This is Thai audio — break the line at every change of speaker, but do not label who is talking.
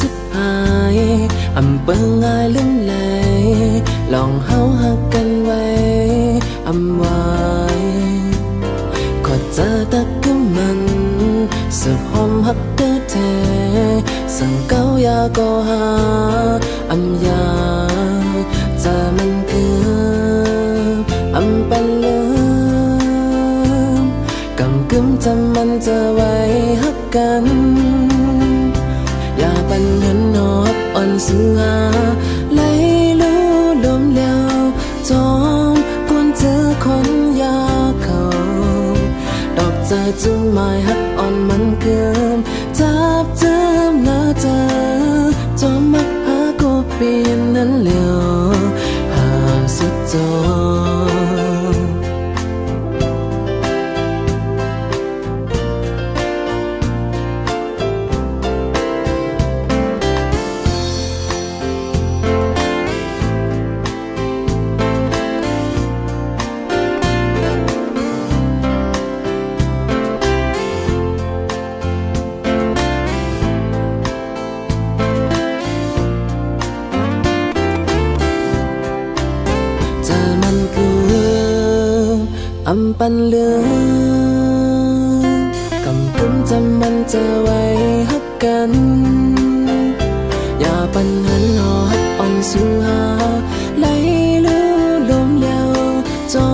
สุดหายอำเปิงงายลืมไหลลองเฮาหักกันไว้อำไว้ขอเจอตะกึมมันสึกหอมหักเตอแท้สั่งเก้ายาก็หาอำยาจะมันคืออำเป็นลืมกำกึมจำมันจะไว้หักกันอย่าปันเห็นนอบอ่อนสึงหาไหลลู่ลมเลี้ยวจอมกวนเจอคนยาเขาดอกใจจุ่มหมายหักอ่อนมันเกินจับเจิมหน้าเจอจอมมักหาก็เปลี่ยนนั้นเลี้ยวหาสุดจออำปันเลือกำกึมจำมันจะไว้หักกันอย่าปันหันหอหักอ่อนสูงหาไหลลู่ลมเลี้ยวจอ